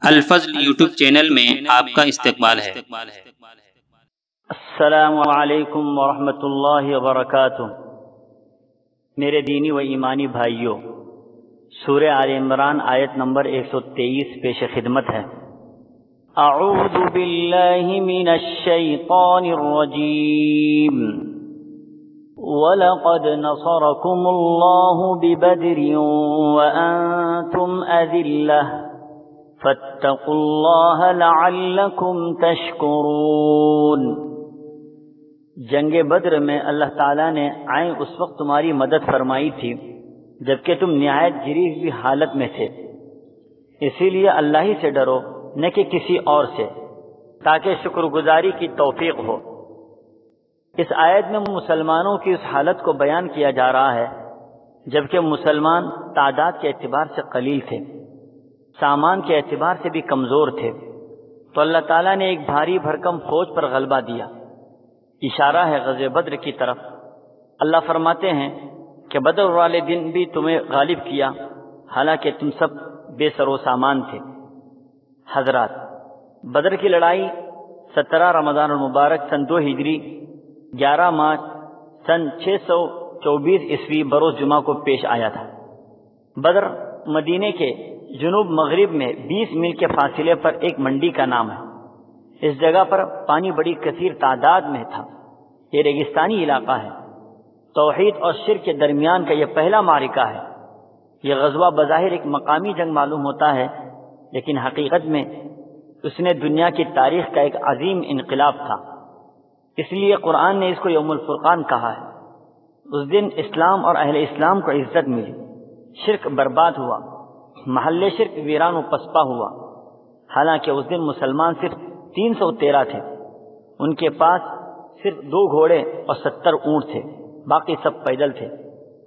الفضل YouTube channel میں آپ کا استقبال ہے۔ السلام علیکم ورحمۃ اللہ وبرکاتہ۔ میرے دینی و ایمانی بھائیوں، سورہ آل عمران آیت نمبر 123 پیش خدمت ہے۔ اعوذ باللہ من الشیطان الرجیم۔ وَلَقَدْ نَصَرَكُمُ اللَّهُ بِبَدْرٍ وَأَنْتُمْ أَذِلَّةٌ فَاتَّقُوا اللَّهَ لَعَلَّكُمْ تَشْكُرُونَ۔ جنگ بدر میں اللہ تعالیٰ نے آئیں اس وقت تمہاری مدد فرمائی تھی جبکہ تم نہایت گری ہوئی حالت میں تھے، اسی لیے اللہ ہی سے ڈرو نہ کہ کسی اور سے، تاکہ شکر گزاری کی توفیق ہو۔ اس آیت میں مسلمانوں کی اس حالت کو بیان کیا جا رہا ہے جبکہ مسلمان تعداد کے اعتبار سے قلیل تھے، سامان کے اعتبار سے بھی کمزور تھے، تو اللہ تعالیٰ نے ایک بھاری بھرکم فوج پر غلبہ دیا۔ اشارہ ہے غزوہ بدر کی طرف۔ اللہ فرماتے ہیں کہ بدر والے دن بھی تمہیں غالب کیا حالانکہ تم سب بے سر و سامان تھے۔ حضرات، بدر کی لڑائی 17 رمضان المبارک سن 2 ہجری 11 مارچ سن 624 عیسوی بروز جمعہ کو پیش آیا تھا۔ بدر مدینے کے جنوب مغرب میں 20 میل کے فاصلے پر ایک منڈی کا نام ہے۔ اس جگہ پر پانی بڑی کثیر تعداد میں تھا۔ یہ ریگستانی علاقہ ہے۔ توحید اور شرک کے درمیان کا یہ پہلا معرکہ ہے۔ یہ غزوہ بظاہر ایک مقامی جنگ معلوم ہوتا ہے، لیکن حقیقت میں اس نے دنیا کی تاریخ کا ایک عظیم انقلاب تھا۔ اس لیے قرآن نے اس کو یوم الفرقان کہا ہے۔ اس دن اسلام اور اہل اسلام کو عزت ملی، شرک برباد ہوا، محل شرک ویران و پسپا ہوا۔ حالانکہ اس دن مسلمان صرف 313 تھے، ان کے پاس صرف 2 گھوڑے اور 70 اونٹ تھے، باقی سب پیدل تھے۔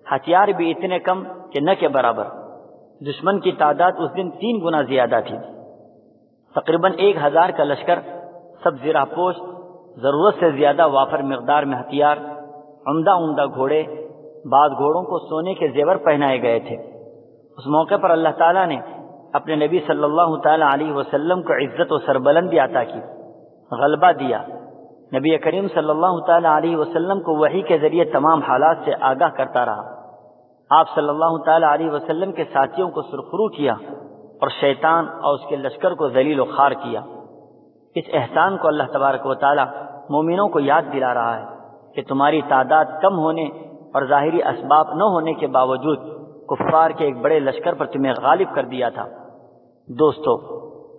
ہتھیار بھی اتنے کم کہ نہ کے برابر۔ دشمن کی تعداد اس دن 3 گنا زیادہ تھی۔ تقریباً 1000 کا لشکر، سب زرہ پوش، ضرورت سے زیادہ وافر مقدار میں ہتھیار، عمدہ گھوڑے، بعض گھوڑوں کو سونے کے زیور پہنائے گئے تھے۔ اس موقع پر اللہ تعالیٰ نے اپنے نبی صلی اللہ تعالیٰ علیہ وسلم کو عزت و سربلندی عطا کی، غلبہ دیا۔ نبی کریم صلی اللہ تعالیٰ علیہ وسلم کو وحی کے ذریعے تمام حالات سے آگاہ کرتا رہا۔ آپ صلی اللہ تعالیٰ علیہ وسلم کے ساتھیوں کو سرخرو کیا اور شیطان اور اس کے لشکر کو ذلیل و خوار کیا۔ اس احسان کو اللہ تبارک و تعالیٰ مومنوں کو یاد دلا رہا ہے کہ تمہاری تعداد کم ہونے اور ظاہری اسباب نہ ہونے کے باوجود کفار کے ایک بڑے لشکر پر تمہیں غالب کر دیا تھا۔ دوستو،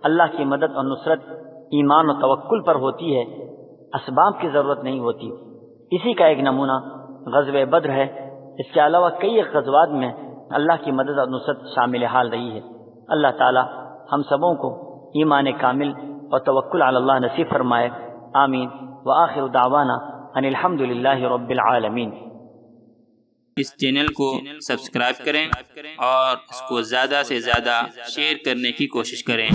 اللہ کی مدد اور نصرت ایمان و توکل پر ہوتی ہے، اسباب کی ضرورت نہیں ہوتی۔ اسی کا ایک نمونہ غزوہ بدر ہے۔ اس کے علاوہ کئی غزوات میں اللہ کی مدد اور نصرت شامل حال رہی ہے۔ اللہ تعالی ہم سبوں کو ایمان کامل اور توکل علی اللہ نصیب فرمائے، آمین۔ وآخر دعوانا ان الحمد للہ رب العالمین۔ اس چینل کو سبسکرائب کریں اور اس کو زیادہ سے زیادہ شیئر کرنے کی کوشش کریں۔